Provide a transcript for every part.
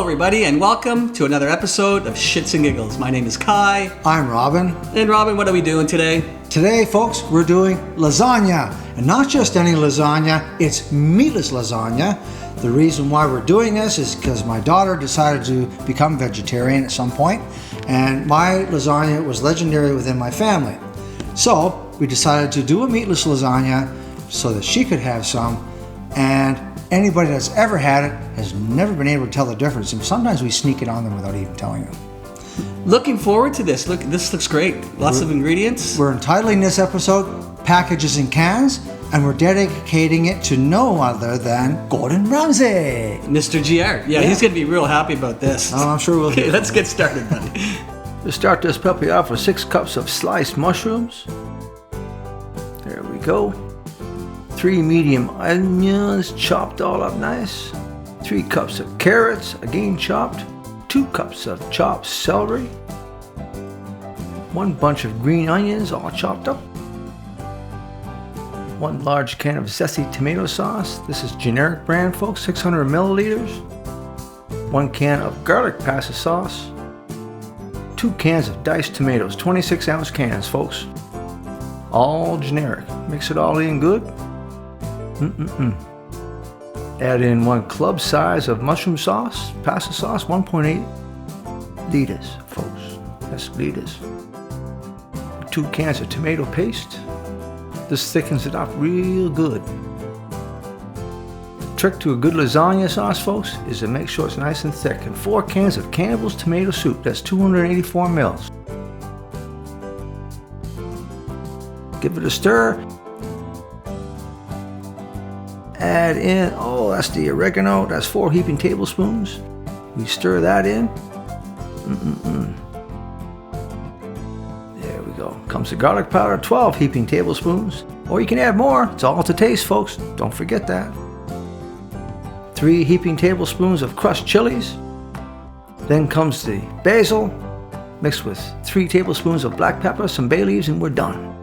everybody, and welcome to another episode of Shits and Giggles. My name is Kai. I'm Robin. And Robin, what are we doing today? Today, folks, we're doing lasagna. And not just any lasagna, it's meatless lasagna. The reason why we're doing this is because my daughter decided to become vegetarian at some point, and my lasagna was legendary within my family. So we decided to do a meatless lasagna so that she could have some, and anybody that's ever had it has never been able to tell the difference, and sometimes we sneak it on them without even telling them. Looking forward to this. Look, this looks great. Lots of ingredients. We're entitling this episode Packages in Cans, and we're dedicating it to no other than Gordon Ramsay. Mr. GR. Yeah, he's going to be real happy about this. Oh, I'm sure we'll Okay, let's get started, buddy. To start this puppy off with 6 cups of sliced mushrooms. There we go. 3 medium onions chopped all up nice. 3 cups of carrots, again chopped. 2 cups of chopped celery. 1 bunch of green onions all chopped up. 1 large can of zesty tomato sauce. This is generic brand, folks, 600 milliliters. 1 can of garlic pasta sauce. 2 cans of diced tomatoes, 26 ounce cans, folks. All generic. Mix it all in good. Add in 1 club size of mushroom sauce, pasta sauce, 1.8 liters, folks. That's liters. 2 cans of tomato paste. This thickens it up real good. The trick to a good lasagna sauce, folks, is to make sure it's nice and thick. And 4 cans of Campbell's tomato soup, that's 284 mils. Give it a stir. Add in, that's the oregano, that's 4 heaping tablespoons. We stir that in. There we go. Comes the garlic powder, 12 heaping tablespoons. Or you can add more, it's all to taste, folks. Don't forget that. 3 heaping tablespoons of crushed chilies. Then comes the basil, mixed with 3 tablespoons of black pepper, some bay leaves, and we're done.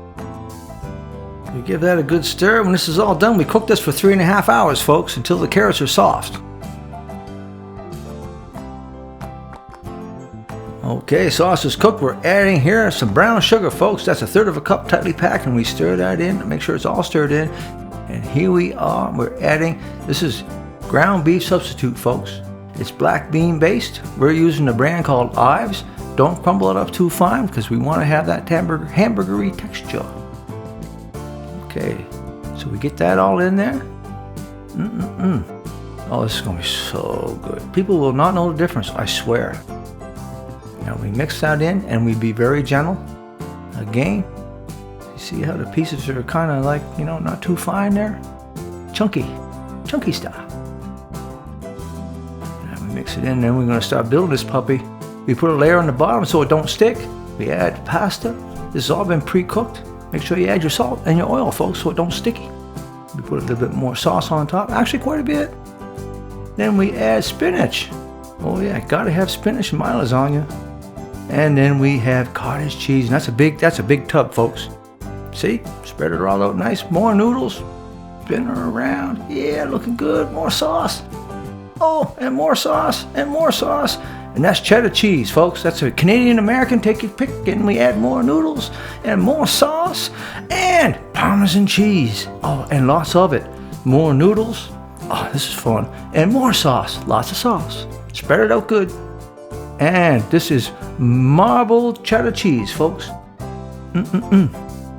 We give that a good stir. When this is all done, we cook this for 3.5 hours, folks, until the carrots are soft. Okay, sauce is cooked. We're adding here some brown sugar, folks. That's 1/3 cup tightly packed, and we stir that in to make sure it's all stirred in. And here we are. We're adding, this is ground beef substitute, folks. It's black bean based. We're using a brand called Ives. Don't crumble it up too fine because we want to have that hamburgery texture. Okay, so we get that all in there. Oh, this is going to be so good. People will not know the difference, I swear. Now we mix that in and we be very gentle. Again, you see how the pieces are kind of like, not too fine there? Chunky style. Now we mix it in, then we're going to start building this puppy. We put a layer on the bottom so it don't stick. We add pasta. This has all been pre-cooked. Make sure you add your salt and your oil, folks, so it don't sticky. We put a little bit more sauce on top, actually quite a bit. Then we add spinach. Oh yeah, gotta have spinach in my lasagna. And then we have cottage cheese, and that's a big tub, folks. See, spread it all out nice. More noodles, spin her around. Yeah, looking good. More sauce. Oh, and more sauce, and more sauce. And that's cheddar cheese, folks. That's a Canadian American, take your pick, and we add more noodles and more sauce and Parmesan cheese. Oh, and lots of it. More noodles. Oh, this is fun. And more sauce, lots of sauce. Spread it out good. And this is marbled cheddar cheese, folks.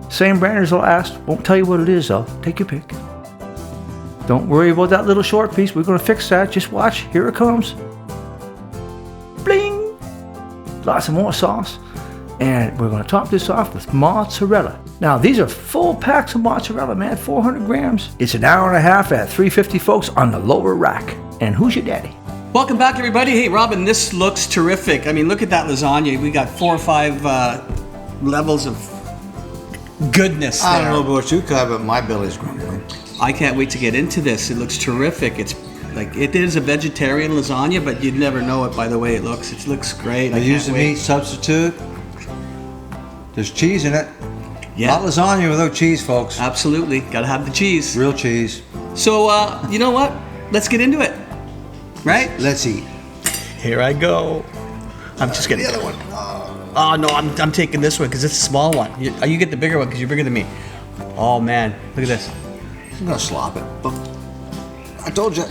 Same brand as the last. Won't tell you what it is, though. Take your pick. Don't worry about that little short piece. We're going to fix that. Just watch. Here it comes. Bling! Lots of more sauce. And we're going to top this off with mozzarella. Now, these are full packs of mozzarella, man. 400 grams. It's an hour and a half at 350, folks, on the lower rack. And who's your daddy? Welcome back, everybody. Hey, Robin, this looks terrific. I mean, look at that lasagna. We got 4 or 5 levels of goodness there. I don't know about you, Kai, but my belly's grumbling. I can't wait to get into this. It looks terrific. It is a vegetarian lasagna, but you'd never know it by the way it looks. It looks great. I use the meat substitute. There's cheese in it. Yeah. Not lasagna without cheese, folks. Absolutely. Gotta have the cheese. Real cheese. So, you know what? Let's get into it. Right? Let's eat. Here I go. I'm just getting the other one. Oh no, I'm taking this one because it's a small one. You get the bigger one because you're bigger than me. Oh man, look at this. I'm gonna slop it. But I told you.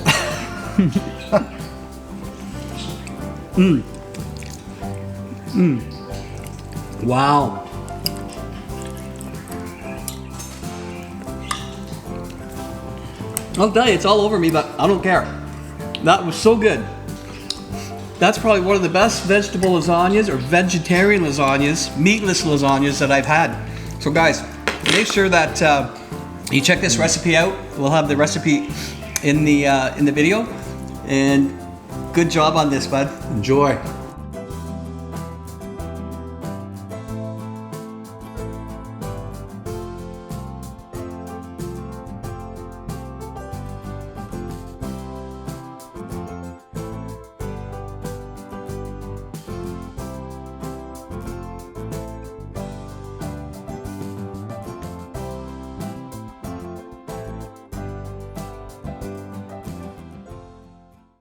Wow. I'll tell you, it's all over me, but I don't care. That was so good. That's probably one of the best vegetable lasagnas or vegetarian lasagnas, meatless lasagnas that I've had. So guys, make sure that you check this recipe out. We'll have the recipe in the video. And good job on this, bud. Enjoy.